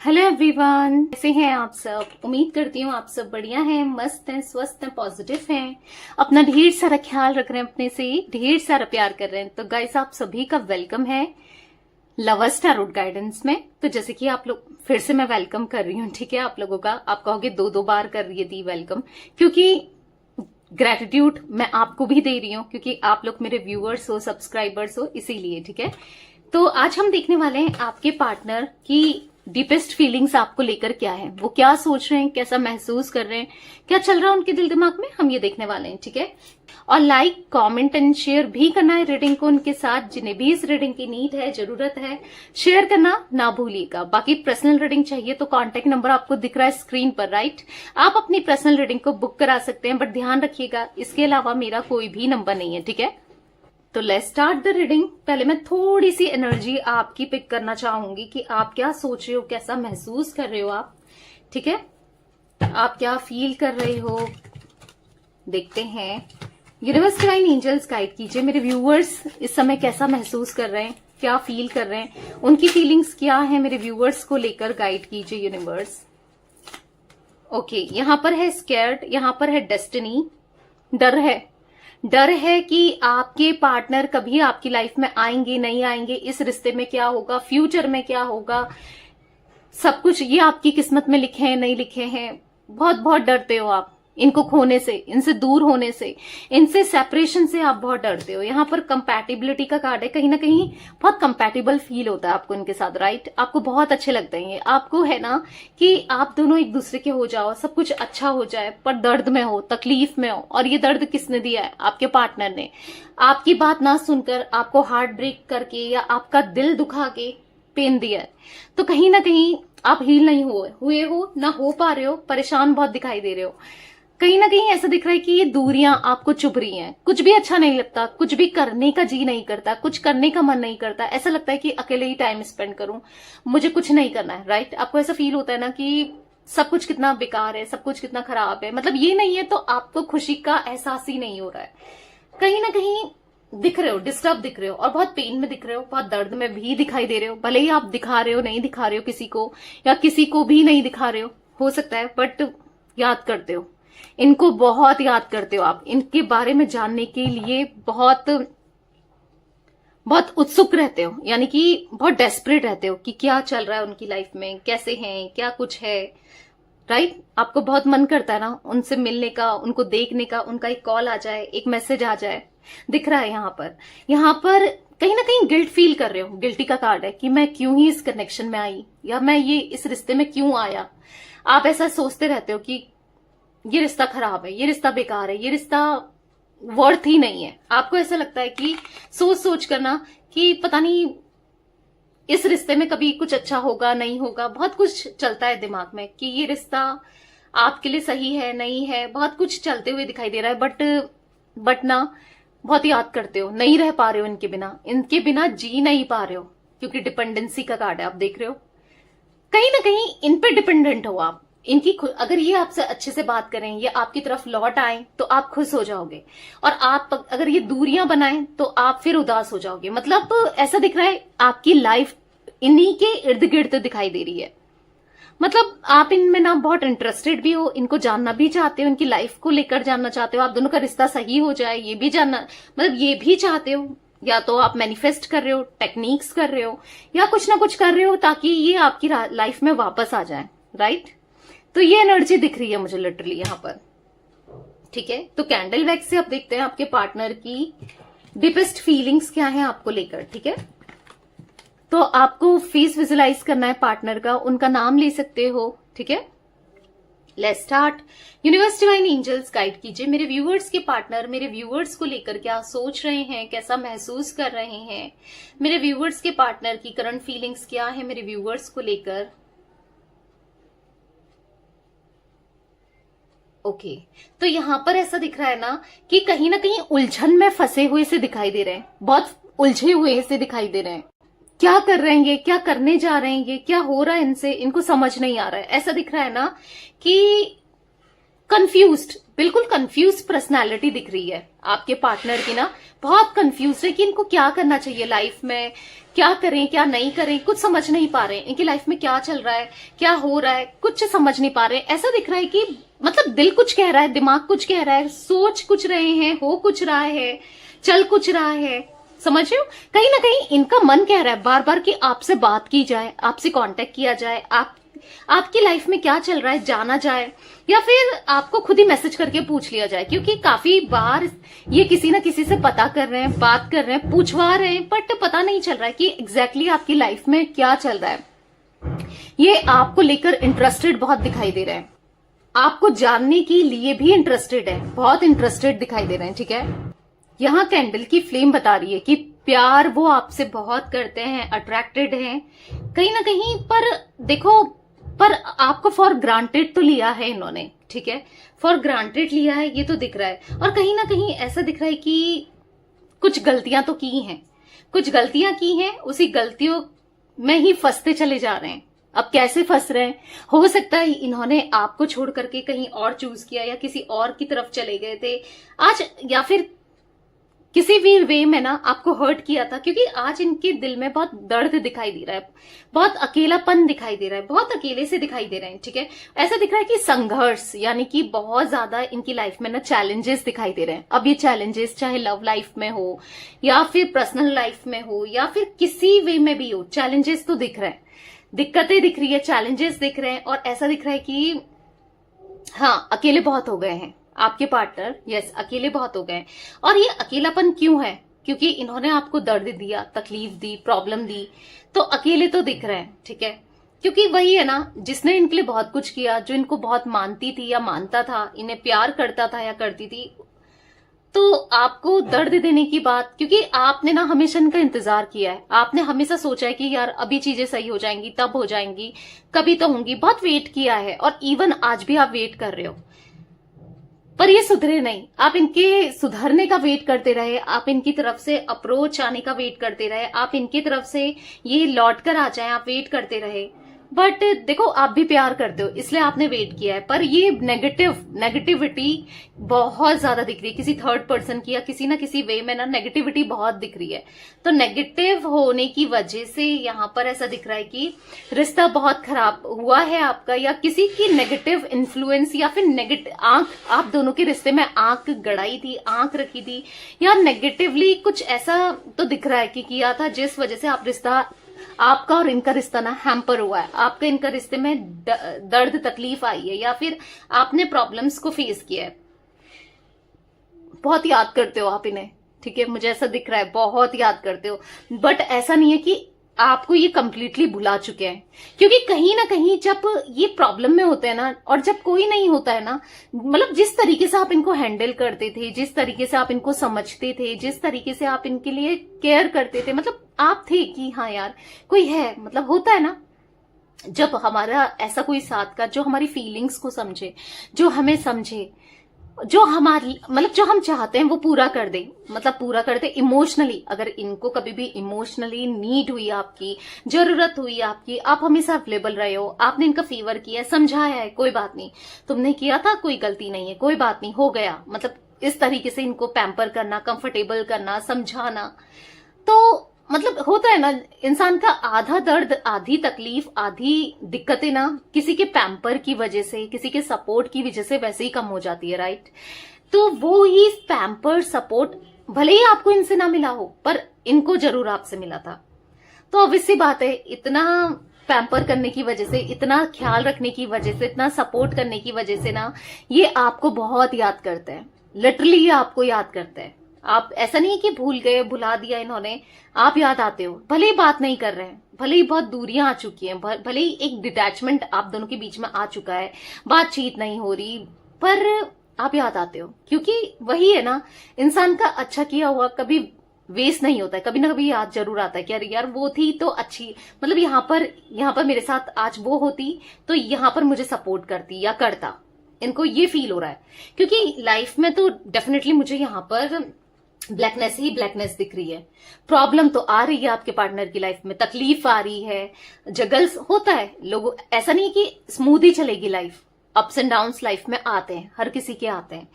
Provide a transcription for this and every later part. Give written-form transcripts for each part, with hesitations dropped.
Hello everyone, कैसे हैं आप सब। उम्मीद करती हूँ आप सब बढ़िया हैं, मस्त हैं, स्वस्थ हैं, पॉजिटिव हैं, अपना ढेर सारा ख्याल रख रहे हैं, अपने से ढेर सारा प्यार कर रहे हैं। तो गाइस, आप सभी का वेलकम है लवर्स टैरोट गाइडेंस में। तो जैसे कि आप लोग, फिर से मैं वेलकम कर रही हूँ, ठीक है। आप लोगों का, आप कहोगे दो बार कर रही थी वेलकम, क्योंकि ग्रेटिट्यूड मैं आपको भी दे रही हूँ, क्योंकि आप लोग मेरे व्यूअर्स हो, सब्सक्राइबर्स हो, इसीलिए, ठीक है। तो आज हम देखने वाले हैं आपके पार्टनर की डीपेस्ट फीलिंग्स आपको लेकर क्या है, वो क्या सोच रहे हैं, कैसा महसूस कर रहे हैं, क्या चल रहा है उनके दिल दिमाग में, हम ये देखने वाले हैं, ठीक है। और लाइक, कमेंट एंड शेयर भी करना है रीडिंग को उनके साथ, जिन्हें भी इस रीडिंग की नीड है, जरूरत है, शेयर करना ना भूलिएगा। बाकी पर्सनल रीडिंग चाहिए तो कांटेक्ट नंबर आपको दिख रहा है स्क्रीन पर, राइट। आप अपनी पर्सनल रीडिंग को बुक करा सकते हैं, बट ध्यान रखिएगा इसके अलावा मेरा कोई भी नंबर नहीं है, ठीक है। तो लेट्स स्टार्ट द रीडिंग। पहले मैं थोड़ी सी एनर्जी आपकी पिक करना चाहूंगी कि आप क्या सोच रहे हो, कैसा महसूस कर रहे हो आप, ठीक है। आप क्या फील कर रहे हो, देखते हैं। यूनिवर्स डिवाइन एंजल्स गाइड कीजिए मेरे व्यूअर्स इस समय कैसा महसूस कर रहे हैं, क्या फील कर रहे हैं, उनकी फीलिंग्स क्या है मेरे व्यूअर्स को लेकर, गाइड कीजिए यूनिवर्स। ओके, यहां पर है स्कैर्ड, यहां पर है डेस्टिनी, डर है कि आपके पार्टनर कभी आपकी लाइफ में आएंगे नहीं आएंगे, इस रिश्ते में क्या होगा, फ्यूचर में क्या होगा, सब कुछ ये आपकी किस्मत में लिखे हैं नहीं लिखे हैं। बहुत बहुत डरते हो आप इनको खोने से, इनसे दूर होने से, इनसे सेपरेशन से आप बहुत डरते हो। यहाँ पर कंपैटिबिलिटी का कार्ड है, कहीं ना कहीं बहुत कंपैटिबल फील होता है आपको इनके साथ, राइट। आपको बहुत अच्छे लगते हैं ये, आपको है ना कि आप दोनों एक दूसरे के हो जाओ, सब कुछ अच्छा हो जाए, पर दर्द में हो, तकलीफ में हो। और ये दर्द किसने दिया है? आपके पार्टनर ने। आपकी बात ना सुनकर, आपको हार्ट ब्रेक करके या आपका दिल दुखा के पेन दिया है। तो कहीं ना कहीं आप हील नहीं हुए हो, ना हो पा रहे हो, परेशान बहुत दिखाई दे रहे हो। कहीं ना कहीं ऐसा दिख रहा है कि ये दूरियां आपको चुभ रही हैं, कुछ भी अच्छा नहीं लगता, कुछ भी करने का जी नहीं करता, कुछ करने का मन नहीं करता, ऐसा लगता है कि अकेले ही टाइम स्पेंड करूं, मुझे कुछ नहीं करना है, राइट। आपको ऐसा फील होता है ना कि सब कुछ कितना बेकार है, सब कुछ कितना खराब है, मतलब ये नहीं है तो आपको खुशी का एहसास ही नहीं हो रहा है। कहीं ना कहीं दिख रहे हो, डिस्टर्ब दिख रहे हो, और बहुत पेन में दिख रहे हो, बहुत दर्द में भी दिखाई दे रहे हो। भले ही आप दिखा रहे हो, नहीं दिखा रहे हो किसी को, या किसी को भी नहीं दिखा रहे हो सकता है, बट याद करते हो इनको, बहुत याद करते हो आप, इनके बारे में जानने के लिए बहुत बहुत उत्सुक रहते हो, यानी कि बहुत डेस्परेट रहते हो कि क्या चल रहा है उनकी लाइफ में, कैसे हैं, क्या कुछ है, राइट। आपको बहुत मन करता है ना उनसे मिलने का, उनको देखने का, उनका एक कॉल आ जाए, एक मैसेज आ जाए, दिख रहा है यहाँ पर कहीं ना कहीं गिल्ट फील कर रहे हो। गिल्टी का कार्ड है कि मैं क्यों ही इस कनेक्शन में आई, या मैं ये इस रिश्ते में क्यों आया। आप ऐसा सोचते रहते हो कि ये रिश्ता खराब है, ये रिश्ता बेकार है, ये रिश्ता वर्थ ही नहीं है। आपको ऐसा लगता है कि सोच कर ना कि पता नहीं इस रिश्ते में कभी कुछ अच्छा होगा नहीं होगा, बहुत कुछ चलता है दिमाग में कि ये रिश्ता आपके लिए सही है नहीं है, बहुत कुछ चलते हुए दिखाई दे रहा है। बट ना बहुत याद करते हो, नहीं रह पा रहे हो इनके बिना जी नहीं पा रहे हो, क्योंकि डिपेंडेंसी का कार्ड है, आप देख रहे हो। कहीं ना कहीं इन पे डिपेंडेंट हो आप, इनकी अगर ये आपसे अच्छे से बात करें, ये आपकी तरफ लौट आए तो आप खुश हो जाओगे, और आप अगर ये दूरियां बनाएं तो आप फिर उदास हो जाओगे। मतलब ऐसा दिख रहा है आपकी लाइफ इन्हीं के इर्द गिर्द दिखाई दे रही है। मतलब आप इनमें ना बहुत इंटरेस्टेड भी हो, इनको जानना भी चाहते हो, इनकी लाइफ को लेकर जानना चाहते हो, आप दोनों का रिश्ता सही हो जाए ये भी जानना, मतलब ये भी चाहते हो। या तो आप मैनिफेस्ट कर रहे हो, टेक्निक्स कर रहे हो, या कुछ ना कुछ कर रहे हो ताकि ये आपकी लाइफ में वापस आ जाए, राइट। तो ये एनर्जी दिख रही है मुझे लिटरली यहाँ पर, ठीक है। तो कैंडल वैक्स से अब देखते हैं आपके पार्टनर की डीपेस्ट फीलिंग्स क्या है आपको लेकर, ठीक है। तो आपको फेस विजुलाइज करना है पार्टनर का, उनका नाम ले सकते हो, ठीक है। Let's start. Universe divine angels guide कीजिए मेरे व्यूअर्स के पार्टनर मेरे व्यूअर्स को लेकर क्या सोच रहे हैं, कैसा महसूस कर रहे हैं, मेरे व्यूअर्स के पार्टनर की करंट फीलिंग्स क्या है मेरे व्यूअर्स को लेकर। ओके, तो यहां पर ऐसा दिख रहा है ना कि कहीं ना कहीं उलझन में फंसे हुए से दिखाई दे रहे हैं, बहुत उलझे हुए से दिखाई दे रहे हैं। क्या कर रहे हैं ये, क्या करने जा रहे हैं ये, क्या हो रहा है इनसे, इनको समझ नहीं आ रहा है। ऐसा दिख रहा है ना कि कंफ्यूज्ड, बिल्कुल कंफ्यूज पर्सनालिटी दिख रही है आपके पार्टनर की ना, बहुत कंफ्यूज है कि इनको क्या करना चाहिए लाइफ में, क्या करें क्या नहीं करें, कुछ समझ नहीं पा रहे हैं इनकी लाइफ में क्या चल रहा है, क्या हो रहा है, कुछ समझ नहीं पा रहे। ऐसा दिख रहा है कि मतलब दिल कुछ कह रहा है, दिमाग कुछ कह रहा है, सोच कुछ रहे हैं, हो कुछ रहा है, चल कुछ रहा है, समझ रहे हो। कहीं ना कहीं इनका मन कह रहा है बार बार कि आपसे बात की जाए, आपसे कांटेक्ट किया जाए, आपकी लाइफ में क्या चल रहा है जाना जाए, या फिर आपको खुद ही मैसेज करके पूछ लिया जाए, क्योंकि काफी बार ये किसी ना किसी से पता कर रहे हैं, बात कर रहे हैं, पूछवा रहे हैं, बट पता नहीं चल रहा है कि एग्जैक्टली आपकी लाइफ में क्या चल रहा है। ये आपको लेकर इंटरेस्टेड बहुत दिखाई दे रहे हैं, आपको जानने के लिए भी इंटरेस्टेड है, बहुत इंटरेस्टेड दिखाई दे रहे हैं, ठीक है। यहाँ कैंडल की फ्लेम बता रही है कि प्यार वो आपसे बहुत करते हैं, अट्रैक्टेड हैं कहीं ना कहीं, पर देखो, पर आपको फॉर ग्रांटेड तो लिया है इन्होंने, ठीक है, फॉर ग्रांटेड लिया है, ये तो दिख रहा है। और कहीं ना कहीं ऐसा दिख रहा है कि कुछ गलतियां तो की हैं, कुछ गलतियां की हैं, उसी गलतियों में ही फंसते चले जा रहे हैं। अब कैसे फंस रहे हैं, हो सकता है इन्होंने आपको छोड़ करके कहीं और चूज किया, या किसी और की तरफ चले गए थे आज, या फिर किसी भी वे में ना आपको हर्ट किया था, क्योंकि आज इनके दिल में बहुत दर्द दिखाई दे रहा है, बहुत अकेलापन दिखाई दे रहा है, बहुत अकेले से दिखाई दे रहे हैं, ठीक है। ऐसा दिख रहा है कि संघर्ष, यानी कि बहुत ज्यादा इनकी लाइफ में ना चैलेंजेस दिखाई दे रहे हैं। अब ये चैलेंजेस चाहे लव लाइफ में हो, या फिर पर्सनल लाइफ में हो, या फिर किसी वे में भी हो, चैलेंजेस तो दिख रहे हैं, दिक्कतें दिख रही है, चैलेंजेस दिख रहे हैं। और ऐसा दिख रहा है कि हाँ, अकेले बहुत हो गए हैं आपके पार्टनर, यस, अकेले बहुत हो गए। और ये अकेलापन क्यों है, क्योंकि इन्होंने आपको दर्द दिया, तकलीफ दी, प्रॉब्लम दी, तो अकेले तो दिख रहे हैं, ठीक है। क्योंकि वही है ना, जिसने इनके लिए बहुत कुछ किया, जो इनको बहुत मानती थी या मानता था, इन्हें प्यार करता था या करती थी, तो आपको दर्द देने की बात, क्योंकि आपने ना हमेशा इनका इंतजार किया है, आपने हमेशा सोचा है कि यार अभी चीजें सही हो जाएंगी, तब हो जाएंगी, कभी तो होंगी, बहुत वेट किया है, और इवन आज भी आप वेट कर रहे हो, पर ये सुधरे नहीं। आप इनके सुधरने का वेट करते रहे, आप इनकी तरफ से अप्रोच आने का वेट करते रहे, आप इनकी तरफ से ये लौट कर आ जाए, आप वेट करते रहे। बट देखो, आप भी प्यार करते हो, इसलिए आपने वेट किया है, पर ये नेगेटिविटी बहुत ज्यादा दिख रही है, किसी थर्ड पर्सन की या किसी ना किसी वे में ना नेगेटिविटी बहुत दिख रही है। तो नेगेटिव होने की वजह से यहाँ पर ऐसा दिख रहा है कि रिश्ता बहुत खराब हुआ है आपका, या किसी की नेगेटिव इन्फ्लुएंस, या फिर नेगेटिव आंख, आप दोनों के रिश्ते में आंख गड़ाई थी, आंख रखी थी, या नेगेटिवली कुछ ऐसा तो दिख रहा है कि किया था, जिस वजह से आप रिश्ता, आपका और इनका रिश्ता ना हैम्पर हुआ है, आपका इनका रिश्ते में दर्द तकलीफ आई है, या फिर आपने प्रॉब्लम्स को फेस किया है। बहुत याद करते हो आप इन्हें, ठीक है, मुझे ऐसा दिख रहा है, बहुत याद करते हो, बट ऐसा नहीं है कि आपको ये कंप्लीटली भुला चुके हैं। क्योंकि कहीं ना कहीं जब ये प्रॉब्लम में होते हैं ना, और जब कोई नहीं होता है ना, मतलब जिस तरीके से आप इनको हैंडल करते थे, जिस तरीके से आप इनको समझते थे, जिस तरीके से आप इनके लिए केयर करते थे, मतलब आप थे कि हाँ यार कोई है, मतलब होता है ना, जब हमारा ऐसा कोई साथ का जो हमारी फीलिंग्स को समझे, जो हमें समझे, जो हमारी मतलब जो हम चाहते हैं वो पूरा कर दे, मतलब पूरा कर दे इमोशनली। अगर इनको कभी भी इमोशनली नीड हुई, आपकी जरूरत हुई, आपकी, आप हमेशा अवेलेबल रहे हो, आपने इनका फेवर किया, समझाया है, कोई बात नहीं, तुमने किया था, कोई गलती नहीं है, कोई बात नहीं, हो गया, मतलब इस तरीके से इनको पैम्पर करना, कंफर्टेबल करना, समझाना, तो मतलब होता है ना, इंसान का आधा दर्द, आधी तकलीफ, आधी दिक्कतें ना किसी के पैम्पर की वजह से, किसी के सपोर्ट की वजह से वैसे ही कम हो जाती है, राइट। तो वो ही पैम्पर सपोर्ट भले ही आपको इनसे ना मिला हो, पर इनको जरूर आपसे मिला था। तो ऑब्वियस सी बात है, इतना पैम्पर करने की वजह से, इतना ख्याल रखने की वजह से, इतना सपोर्ट करने की वजह से ना ये आपको बहुत याद करते हैं, लिटरली ये आपको याद करते हैं। आप ऐसा नहीं कि भूल गए, भुला दिया इन्होंने, आप याद आते हो, भले ही बात नहीं कर रहे हैं, भले ही बहुत दूरियां आ चुकी हैं, भले ही एक डिटैचमेंट आप दोनों के बीच में आ चुका है, बातचीत नहीं हो रही, पर आप याद आते हो। क्योंकि वही है ना, इंसान का अच्छा किया हुआ कभी वेस्ट नहीं होता है, कभी ना कभी याद जरूर आता है कि अरे यार वो थी तो अच्छी, मतलब यहाँ पर मेरे साथ आज वो होती तो यहाँ पर मुझे सपोर्ट करती या करता। इनको ये फील हो रहा है, क्योंकि लाइफ में तो डेफिनेटली मुझे यहाँ पर ब्लैकनेस ही ब्लैकनेस दिख रही है। प्रॉब्लम तो आ रही है आपके पार्टनर की लाइफ में, तकलीफ आ रही है, जगल्स होता है, लोग ऐसा नहीं कि स्मूथ ही चलेगी life, ups and downs life में आते हैं, हर किसी के आते हैं।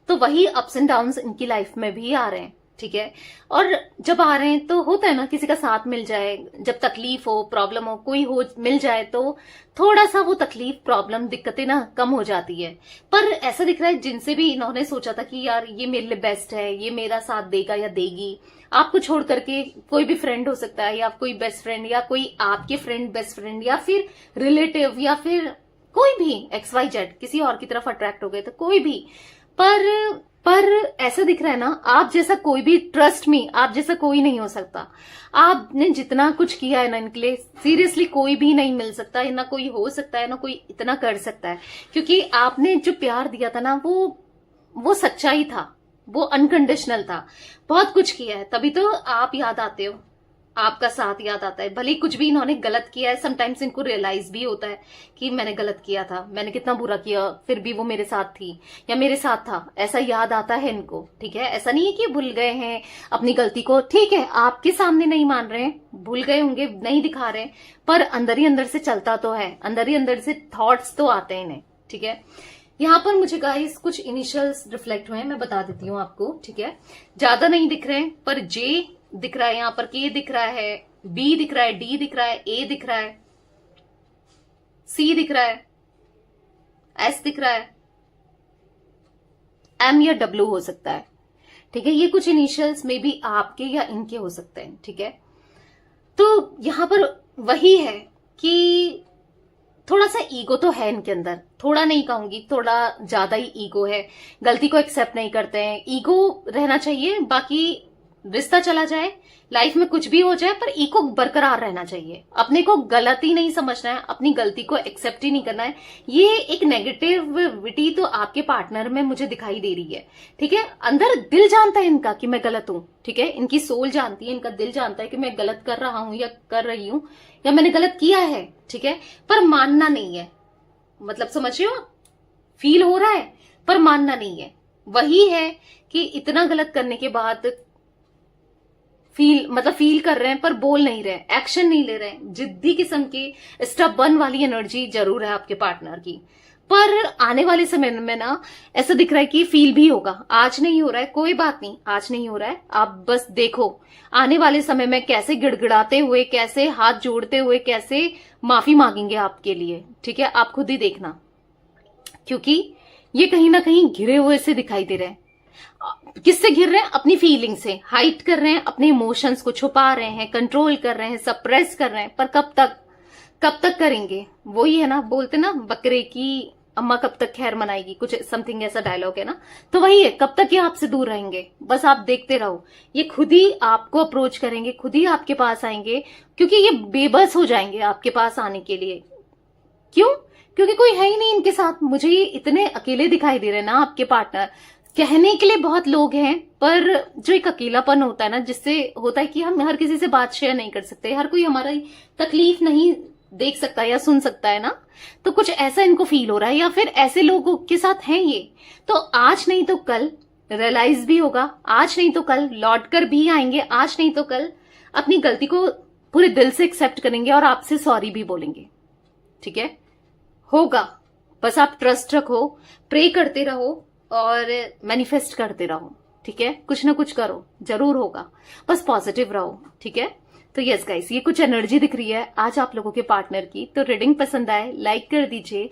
तो वही अप्स एंड डाउन्स इनकी लाइफ में भी आ रहे हैं, ठीक है। और जब आ रहे हैं तो होता है ना, किसी का साथ मिल जाए, जब तकलीफ हो, प्रॉब्लम हो, कोई हो मिल जाए तो थोड़ा सा वो तकलीफ, प्रॉब्लम, दिक्कतें ना कम हो जाती है। पर ऐसा दिख रहा है जिनसे भी इन्होंने सोचा था कि यार ये मेरे लिए बेस्ट है, ये मेरा साथ देगा या देगी, आपको छोड़ करके कोई भी फ्रेंड हो सकता है, या कोई बेस्ट फ्रेंड, या कोई आपके फ्रेंड बेस्ट फ्रेंड, या फिर रिलेटिव, या फिर कोई भी XYZ किसी और की तरफ अट्रैक्ट हो गए, तो कोई भी। पर ऐसा दिख रहा है ना, आप जैसा कोई भी, ट्रस्ट मी, आप जैसा कोई नहीं हो सकता। आपने जितना कुछ किया है ना इनके लिए, सीरियसली कोई भी नहीं मिल सकता, ना कोई हो सकता है, ना कोई इतना कर सकता है। क्योंकि आपने जो प्यार दिया था ना, वो सच्चाई था, वो अनकंडीशनल था। बहुत कुछ किया है, तभी तो आप याद आते हो, आपका साथ याद आता है। भले ही कुछ भी इन्होंने गलत किया है, समटाइम्स इनको रियलाइज भी होता है कि मैंने गलत किया था, मैंने कितना बुरा किया, फिर भी वो मेरे साथ थी या मेरे साथ था, ऐसा याद आता है इनको, ठीक है। ऐसा नहीं है कि भूल गए हैं अपनी गलती को, ठीक है, आपके सामने नहीं मान रहे हैं, भूल गए होंगे, नहीं दिखा रहे, पर अंदर ही अंदर से चलता तो है, अंदर ही अंदर से थॉट्स तो आते हैं इन्हें, ठीक है। यहाँ पर मुझे गाइस कुछ इनिशियल्स रिफ्लेक्ट हुए हैं, मैं बता देती हूँ आपको, ठीक है। ज्यादा नहीं दिख रहे हैं, पर जे दिख रहा है, यहाँ पर के दिख रहा है, बी दिख रहा है, डी दिख रहा है, ए दिख रहा है, सी दिख रहा है, एस दिख रहा है, एम या डब्ल्यू हो सकता है, ठीक है। ये कुछ इनिशियल्स में भी आपके या इनके हो सकते हैं, ठीक है। तो यहां पर वही है कि थोड़ा सा ईगो तो है इनके अंदर, थोड़ा नहीं कहूंगी, थोड़ा ज्यादा ही ईगो है, गलती को एक्सेप्ट नहीं करते हैं। ईगो रहना चाहिए, बाकी रिश्ता चला जाए, लाइफ में कुछ भी हो जाए, पर ईगो बरकरार रहना चाहिए। अपने को गलती नहीं समझना है, अपनी गलती को एक्सेप्ट ही नहीं करना है। ये एक नेगेटिविटी तो आपके पार्टनर में मुझे दिखाई दे रही है, ठीक है। अंदर दिल जानता है इनका कि मैं गलत हूं, ठीक है। इनकी सोल जानती है, इनका दिल जानता है कि मैं गलत कर रहा हूं या कर रही हूं, या मैंने गलत किया है, ठीक है। पर मानना नहीं है, मतलब समझ रहे हो, फील हो रहा है पर मानना नहीं है। वही है कि इतना गलत करने के बाद फील कर रहे हैं पर बोल नहीं रहे, एक्शन नहीं ले रहे। जिद्दी किस्म की स्टबर्न वाली एनर्जी जरूर है आपके पार्टनर की, पर आने वाले समय में ना ऐसा दिख रहा है कि फील भी होगा। आज नहीं हो रहा है, कोई बात नहीं, आज नहीं हो रहा है, आप बस देखो आने वाले समय में कैसे गिड़गिड़ाते हुए, कैसे हाथ जोड़ते हुए, कैसे माफी मांगेंगे आपके लिए, ठीक है। आप खुद ही देखना, क्योंकि ये कहीं ना कहीं घिरे हुए से दिखाई दे रहे हैं। किससे घिर रहे हैं? अपनी फीलिंग से, हाइड कर रहे हैं, अपने इमोशंस को छुपा रहे हैं, कंट्रोल कर रहे हैं, सप्रेस कर रहे हैं। पर कब तक करेंगे? वही है ना, बोलते ना, बकरे की अम्मा कब तक खैर मनाएगी, कुछ समथिंग ऐसा डायलॉग है ना। तो वही है, कब तक ये आपसे दूर रहेंगे? बस आप देखते रहो, ये खुद ही आपको अप्रोच करेंगे, खुद ही आपके पास आएंगे, क्योंकि ये बेबस हो जाएंगे आपके पास आने के लिए। क्यों? क्योंकि कोई है ही नहीं इनके साथ। मुझे ये इतने अकेले दिखाई दे रहे हैं ना आपके पार्टनर। कहने के लिए बहुत लोग हैं, पर जो एक अकेलापन होता है ना, जिससे होता है कि हम हर किसी से बात शेयर नहीं कर सकते, हर कोई हमारी तकलीफ नहीं देख सकता या सुन सकता है ना, तो कुछ ऐसा इनको फील हो रहा है, या फिर ऐसे लोगों के साथ हैं ये। तो आज नहीं तो कल रियलाइज भी होगा, आज नहीं तो कल लौट कर भी आएंगे, आज नहीं तो कल अपनी गलती को पूरे दिल से एक्सेप्ट करेंगे और आपसे सॉरी भी बोलेंगे, ठीक है। होगा, बस आप ट्रस्ट रखो, प्रे करते रहो और मैनिफेस्ट करते रहो, ठीक है। कुछ ना कुछ करो, जरूर होगा, बस पॉजिटिव रहो, ठीक है। तो यस गाइस, ये कुछ एनर्जी दिख रही है आज आप लोगों के पार्टनर की। तो रीडिंग पसंद आए लाइक कर दीजिए।